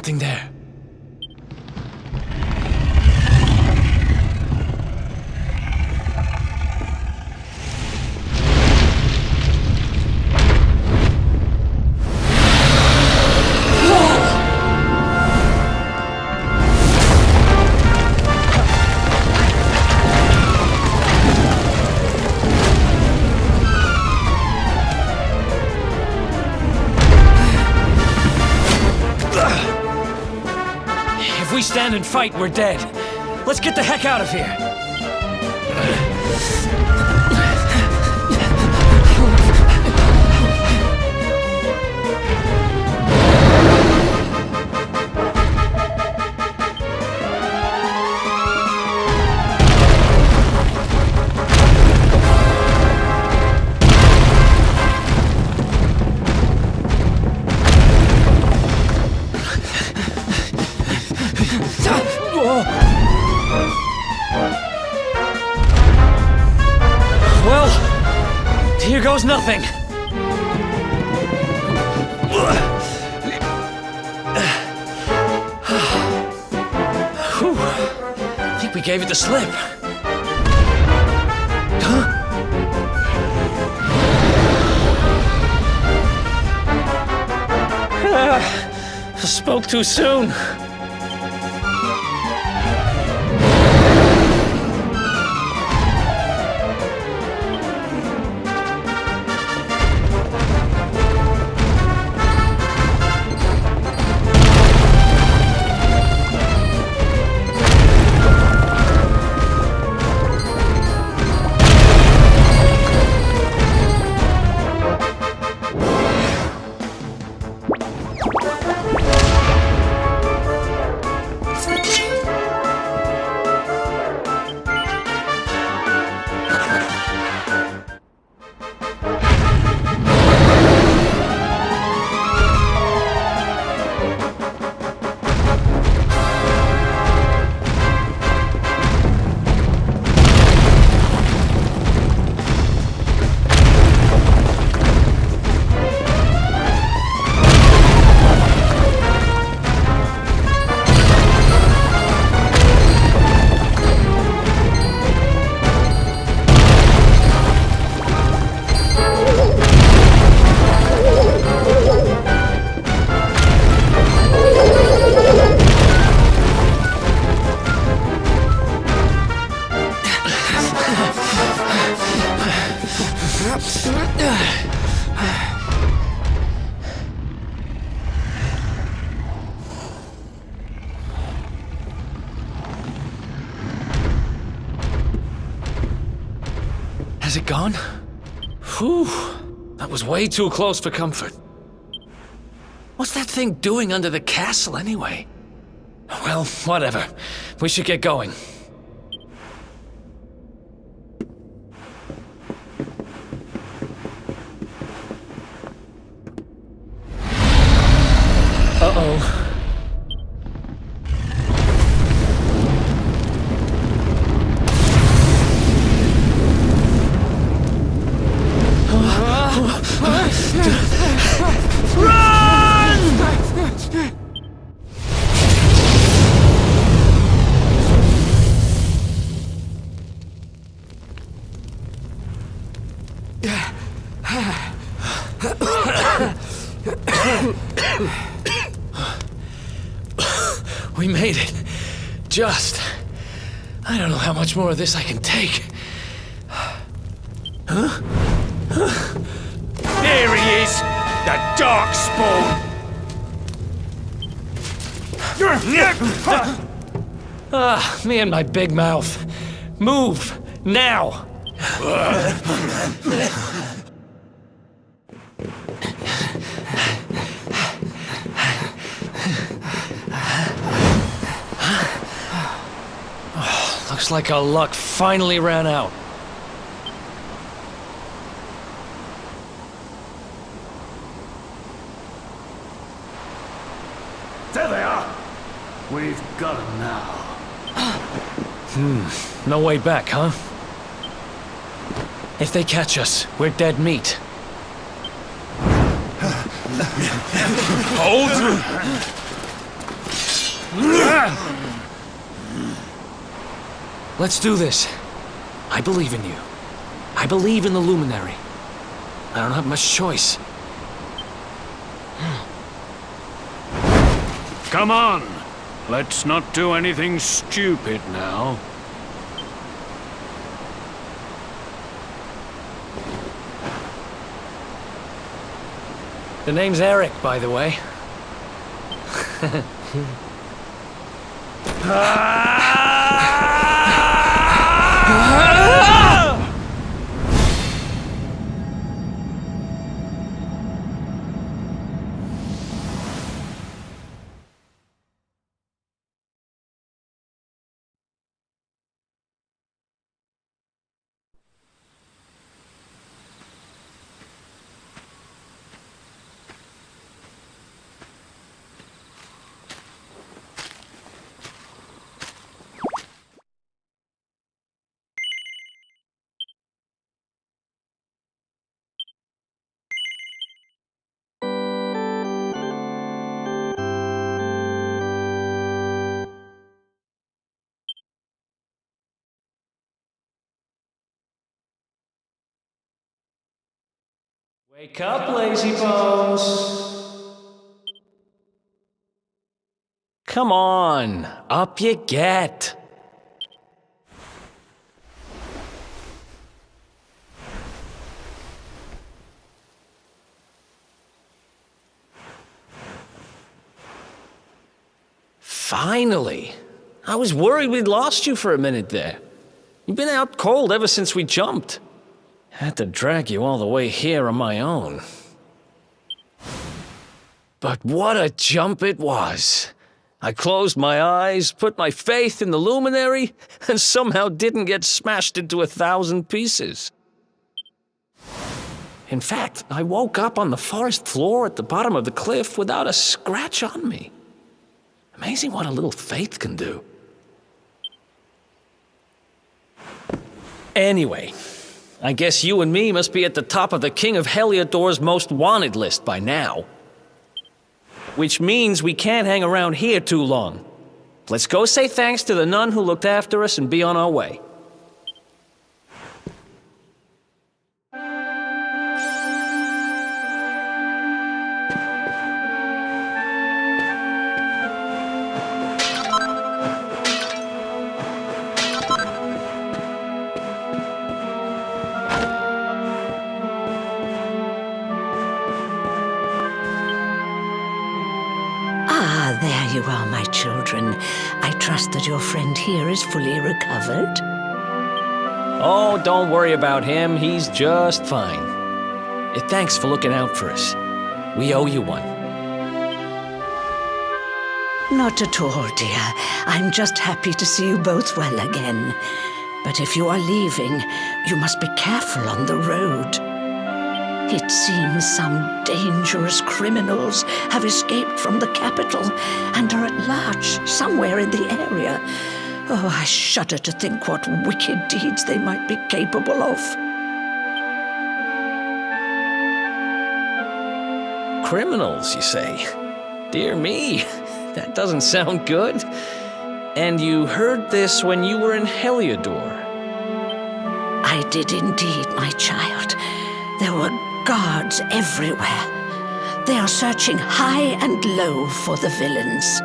something there. If we stand and fight, we're dead. Let's get the heck out of here. Well, here goes nothing. Whew. I think we gave it the slip. Huh? Spoke too soon. Has it gone? Whew. That was way too close for comfort. What's that thing doing under the castle, anyway? Well, whatever. We should get going. Uh-oh. We made it. Just. I don't know how much more of this I can take. Huh? There he is! The Darkspawn! Me and my big mouth. Move! Now! Looks like our luck finally ran out. There they are! We've got them now. No way back, huh? If they catch us, we're dead meat. Hold! Let's do this. I believe in you. I believe in the luminary. I don't have much choice. Come on! Let's not do anything stupid now. The name's Eric, by the way. Wake up, lazy bones! Come on, up you get! Finally! I was worried we'd lost you for a minute there. You've been out cold ever since we jumped. Had to drag you all the way here on my own. But what a jump it was! I closed my eyes, put my faith in the luminary, and somehow didn't get smashed into 1,000 pieces. In fact, I woke up on the forest floor at the bottom of the cliff without a scratch on me. Amazing what a little faith can do. Anyway, I guess you and me must be at the top of the King of Heliodor's most wanted list by now. Which means we can't hang around here too long. Let's go say thanks to the nun who looked after us and be on our way. Ah, there you are, my children. I trust that your friend here is fully recovered. Oh, don't worry about him. He's just fine. Thanks for looking out for us. We owe you one. Not at all, dear. I'm just happy to see you both well again. But if you are leaving, you must be careful on the road. It seems some dangerous criminals have escaped from the capital and are at large somewhere in the area. Oh, I shudder to think what wicked deeds they might be capable of. Criminals, you say? Dear me, that doesn't sound good. And you heard this when you were in Heliodor? I did indeed, my child. There were guards everywhere. They are searching high and low for the villains.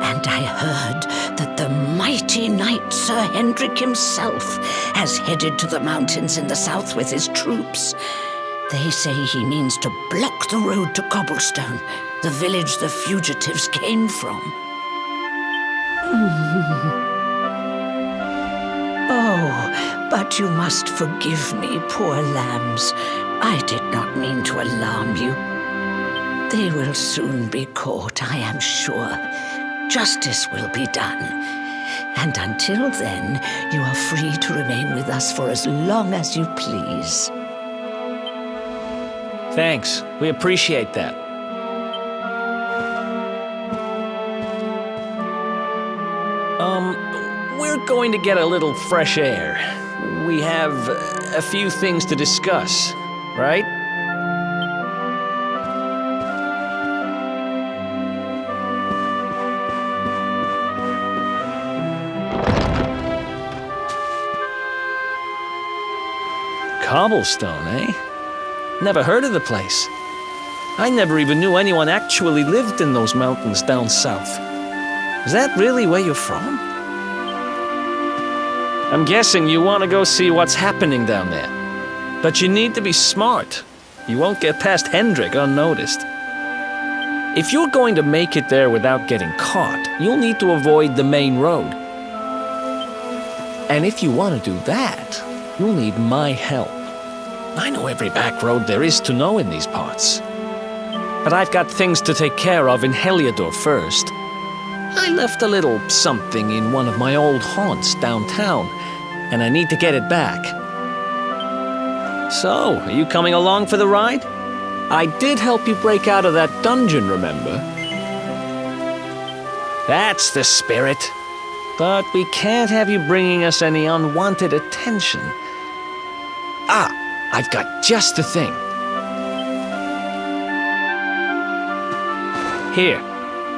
And I heard that the mighty knight Sir Hendrik himself has headed to the mountains in the south with his troops. They say he means to block the road to Cobblestone, the village the fugitives came from. Oh, but you must forgive me, poor lambs. I did not mean to alarm you. They will soon be caught, I am sure. Justice will be done. And until then, you are free to remain with us for as long as you please. Thanks. We appreciate that. We're going to get a little fresh air. We have a few things to discuss, right? Cobblestone, eh? Never heard of the place. I never even knew anyone actually lived in those mountains down south. Is that really where you're from? I'm guessing you want to go see what's happening down there. But you need to be smart. You won't get past Hendrik unnoticed. If you're going to make it there without getting caught, you'll need to avoid the main road. And if you want to do that, you'll need my help. I know every back road there is to know in these parts. But I've got things to take care of in Heliodor first. I left a little something in one of my old haunts downtown, and I need to get it back. So, are you coming along for the ride? I did help you break out of that dungeon, remember? That's the spirit. But we can't have you bringing us any unwanted attention. Ah, I've got just the thing. Here,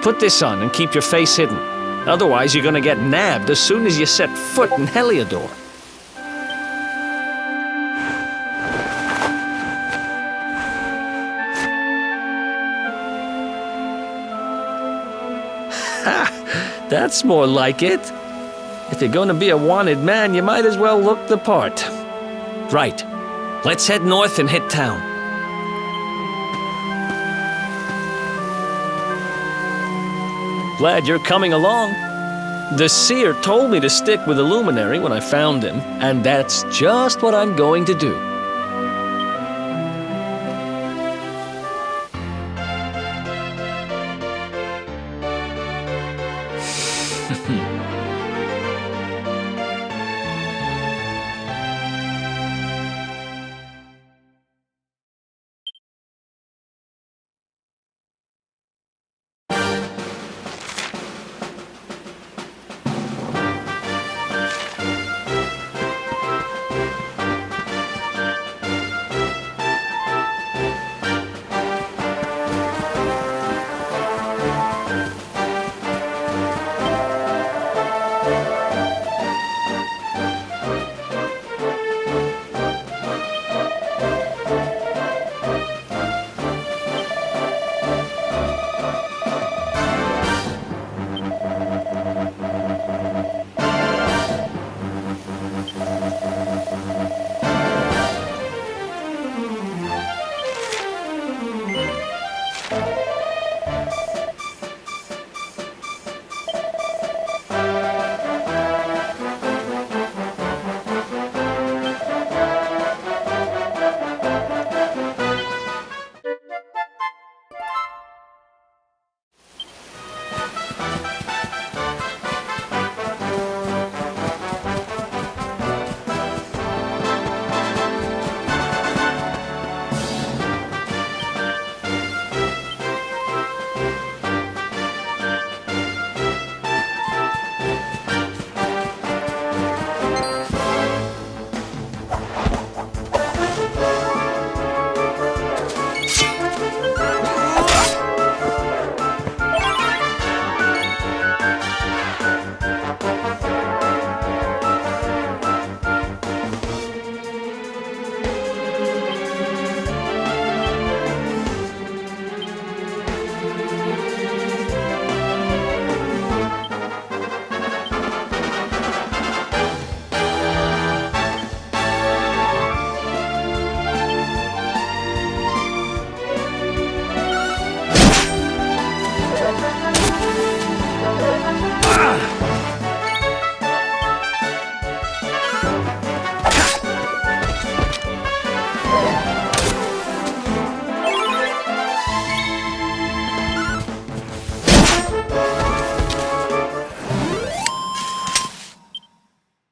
put this on and keep your face hidden. Otherwise, you're gonna get nabbed as soon as you set foot in Heliodor. Ha! That's more like it. If you're gonna be a wanted man, you might as well look the part. Right. Let's head north and hit town. Glad you're coming along. The seer told me to stick with the luminary when I found him, and that's just what I'm going to do.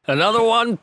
Another one.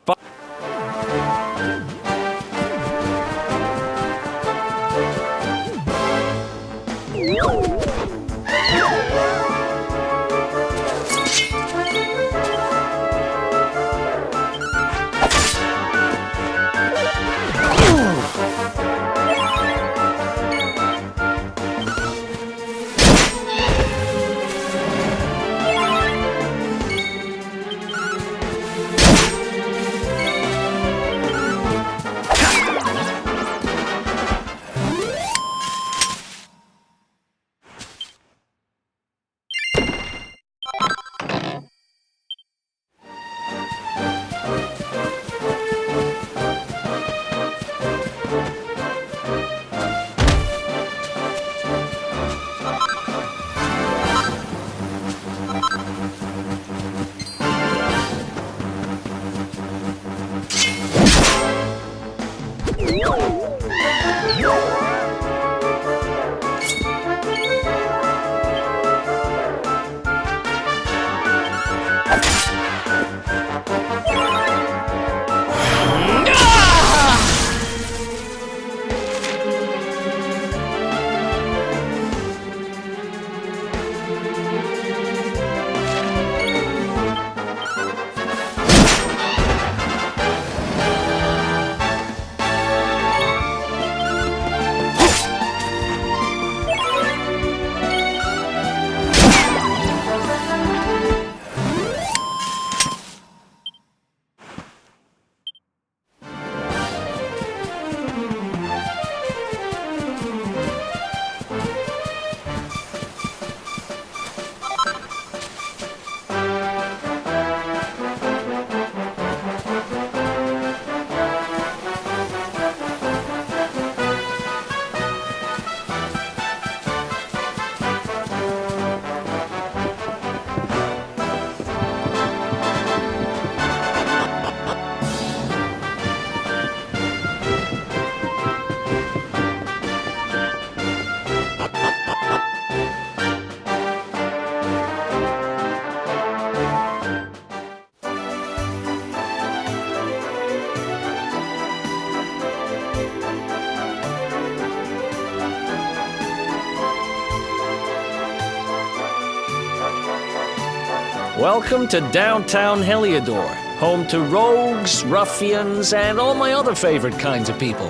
Welcome to downtown Heliodor, home to rogues, ruffians, and all my other favorite kinds of people.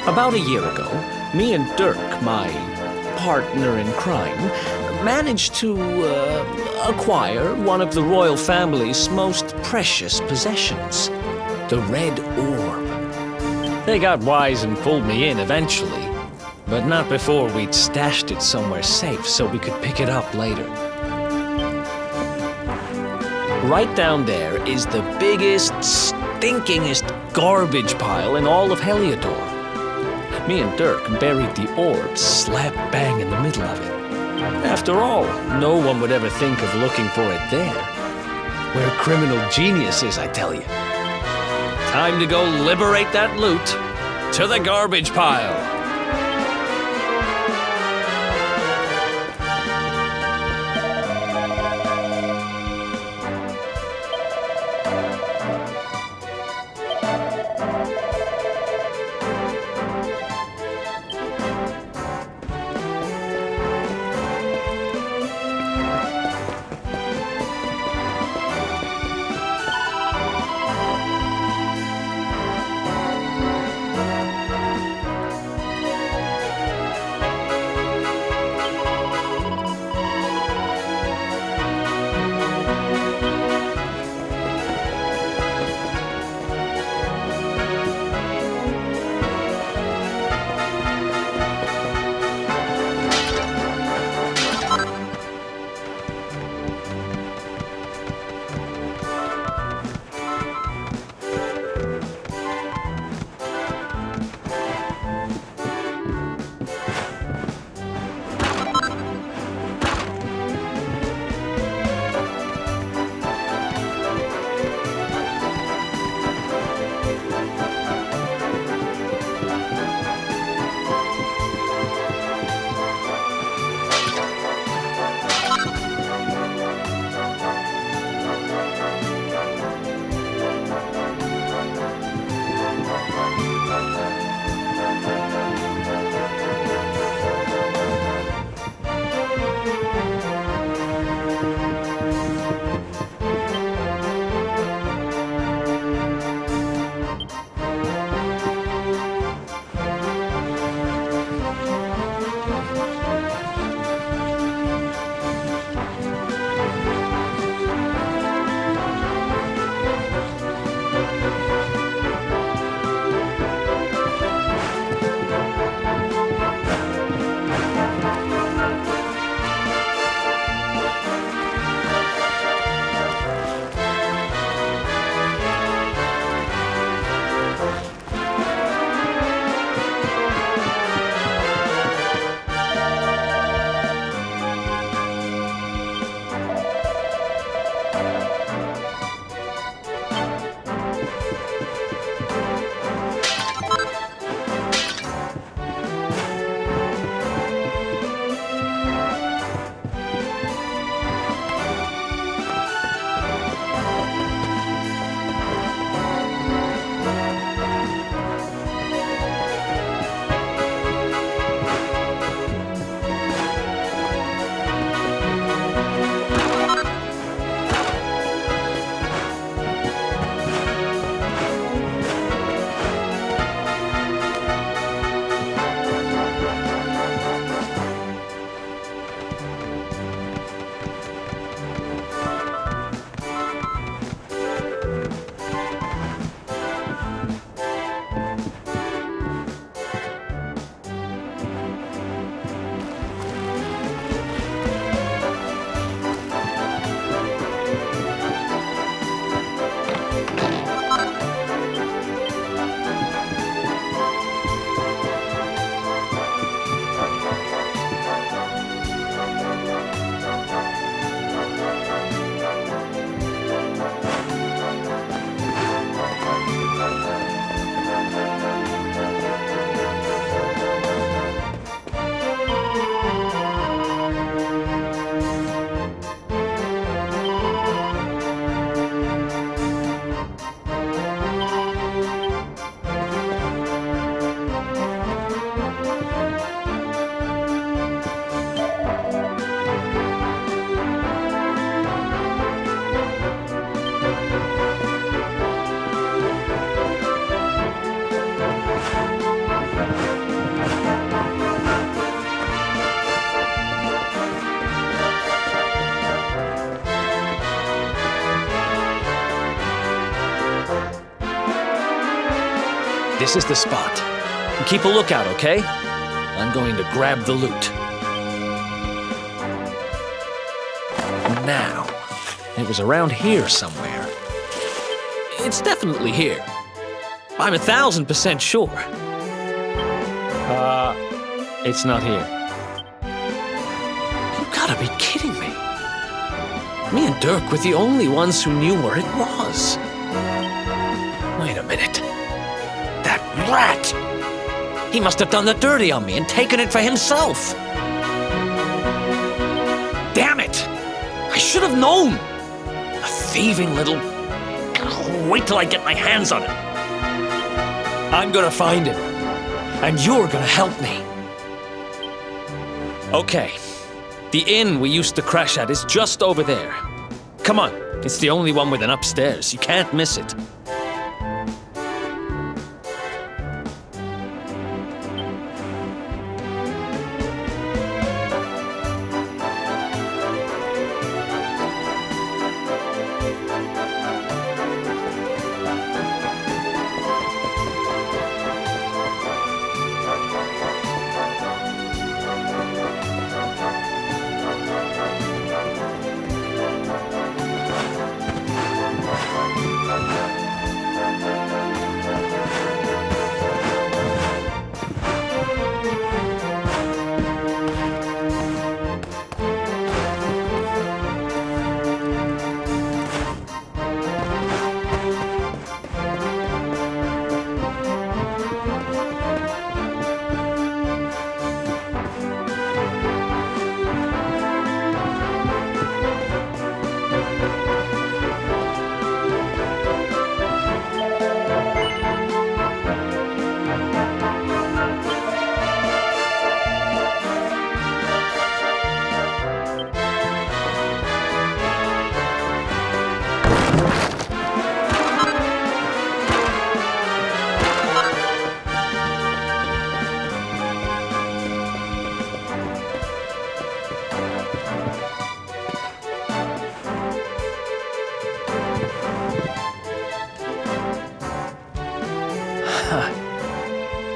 About a year ago, me and Dirk, my partner in crime, managed to acquire one of the royal family's most precious possessions, the Red Orb. They got wise and pulled me in eventually, but not before we'd stashed it somewhere safe so we could pick it up later. Right down there is the biggest, stinkingest garbage pile in all of Heliodor. Me and Dirk buried the orb slap bang in the middle of it. After all, no one would ever think of looking for it there. We're criminal geniuses, I tell you. Time to go liberate that loot to the garbage pile. This is the spot. Keep a lookout, okay? I'm going to grab the loot. Now, it was around here somewhere. It's definitely here. I'm 1,000% sure. It's not here. You gotta be kidding me. Me and Dirk were the only ones who knew where it was. Wait a minute. That rat! He must have done the dirty on me and taken it for himself. Damn it! I should have known! A thieving little... Wait till I get my hands on it. I'm gonna find him. And you're gonna help me. Okay. The inn we used to crash at is just over there. Come on. It's the only one with an upstairs. You can't miss it.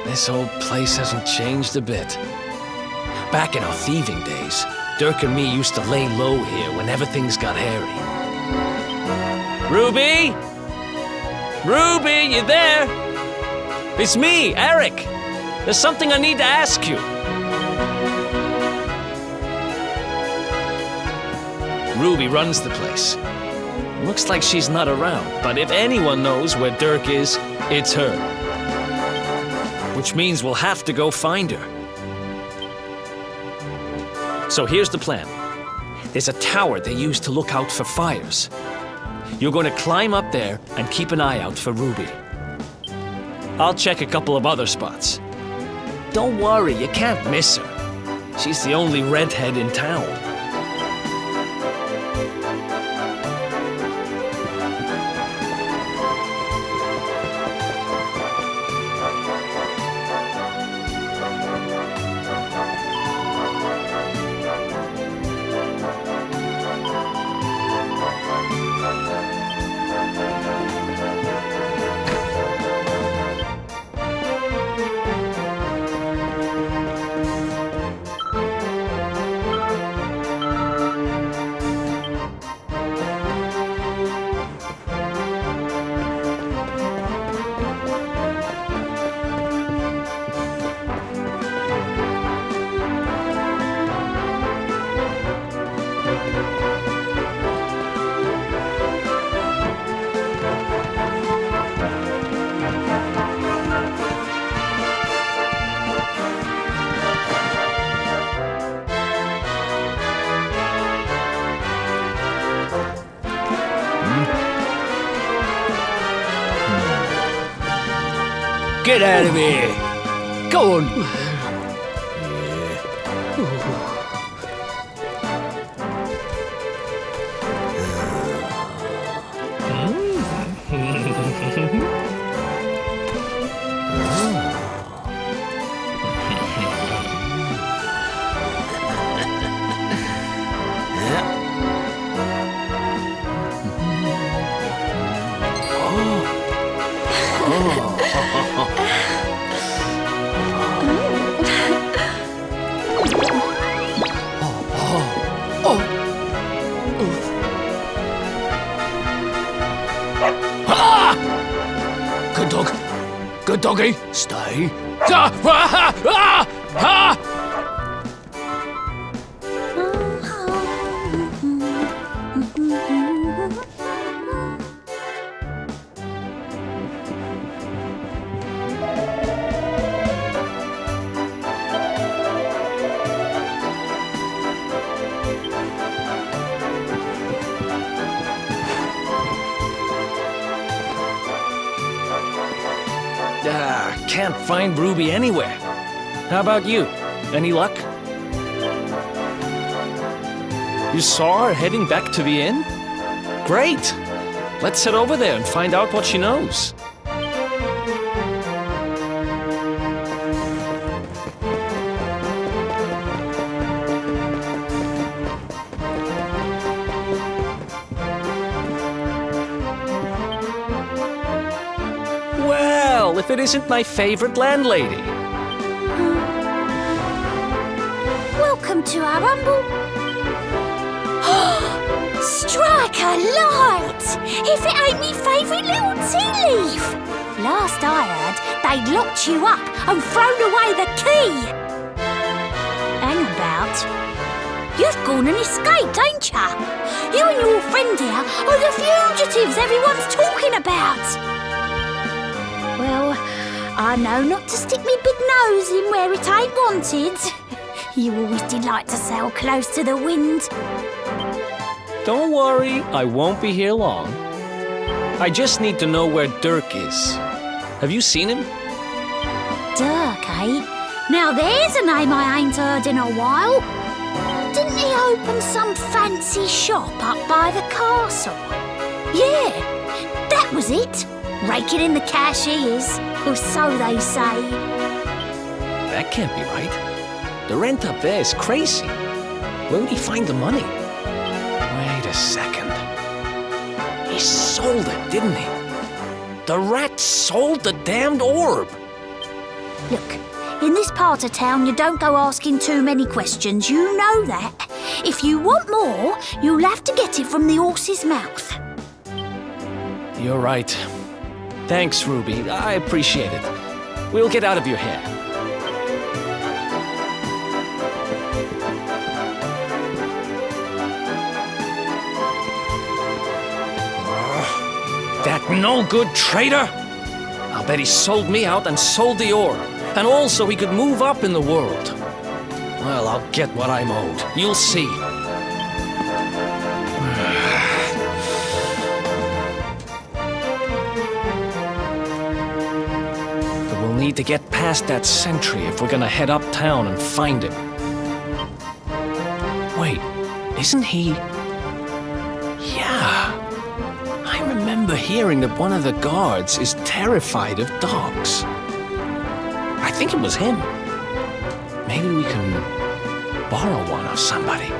This old place hasn't changed a bit. Back in our thieving days, Dirk and me used to lay low here whenever things got hairy. Ruby? Ruby, you there? It's me, Eric. There's something I need to ask you. Ruby runs the place. Looks like she's not around, but if anyone knows where Dirk is, it's her. Which means we'll have to go find her. So here's the plan. There's a tower they use to look out for fires. You're going to climb up there and keep an eye out for Ruby. I'll check a couple of other spots. Don't worry, you can't miss her. She's the only redhead in town. Get out of here! Go on! Ah! Good dog. Good doggy. Stay. Ah! Ah! Ah! Ah! Can't find Ruby anywhere. How about you? Any luck? You saw her heading back to the inn? Great! Let's head over there and find out what she knows. Well, if it isn't my favorite landlady. Welcome to our humble... Strike a light! If it ain't me favourite little tea leaf! Last I heard, they'd locked you up and thrown away the key! Hang about. You've gone and escaped, ain't ya? You and your friend here are the fugitives everyone's talking about! Well, I know not to stick me big nose in where it ain't wanted. You always delight to sail close to the wind. Don't worry, I won't be here long. I just need to know where Dirk is. Have you seen him? Dirk, eh? Now there's a name I ain't heard in a while. Didn't he open some fancy shop up by the castle? Yeah, that was it. Raking in the cash he is, or so they say. That can't be right. The rent up there is crazy. Where would he find the money? Wait a second. He sold it, didn't he? The rat sold the damned orb. Look, in this part of town you don't go asking too many questions, you know that. If you want more, you'll have to get it from the horse's mouth. You're right. Thanks, Ruby. I appreciate it. We'll get out of your hair. That no-good traitor! I'll bet he sold me out and sold the orb. And also he could move up in the world. Well, I'll get what I'm owed. You'll see. But we'll need to get past that sentry if we're gonna head uptown and find him. Wait, isn't he... Yeah. I remember hearing that one of the guards is terrified of dogs. I think it was him. Maybe we can borrow one of somebody.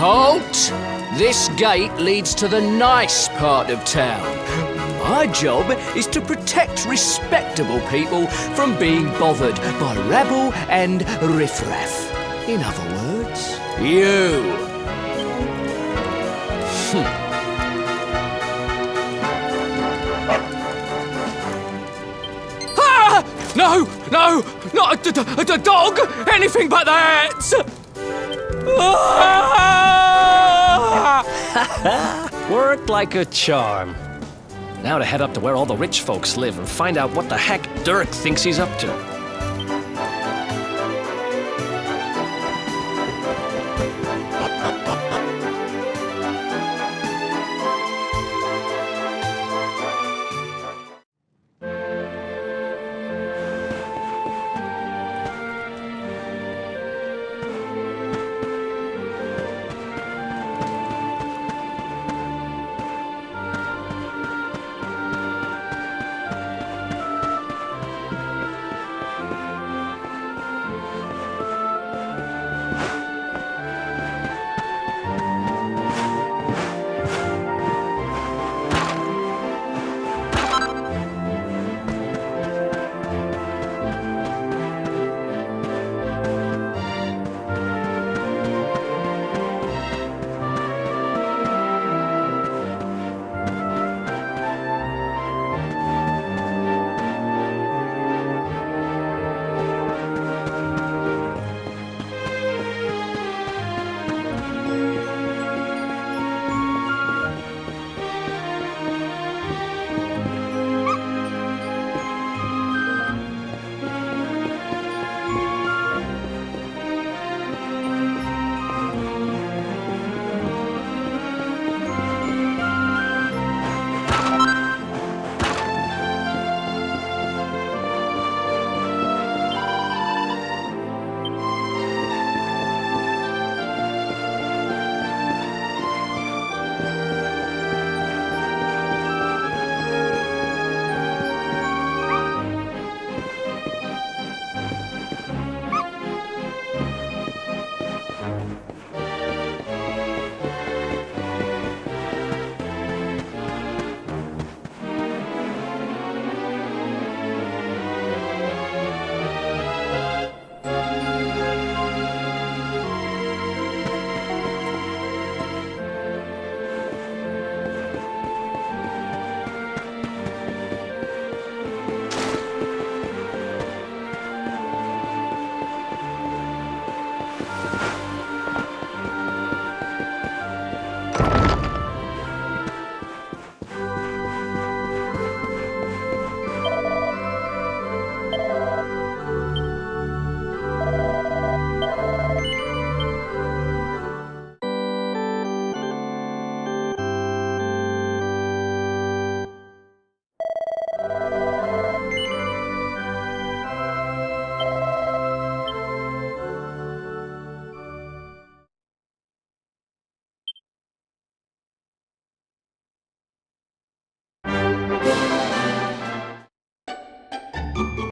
Halt! This gate leads to the nice part of town. My job is to protect respectable people from being bothered by rabble and riffraff. In other words, you. Ah! No, no, not a dog! Anything but that! Worked like a charm. Now to head up to where all the rich folks live and find out what the heck Dirk thinks he's up to.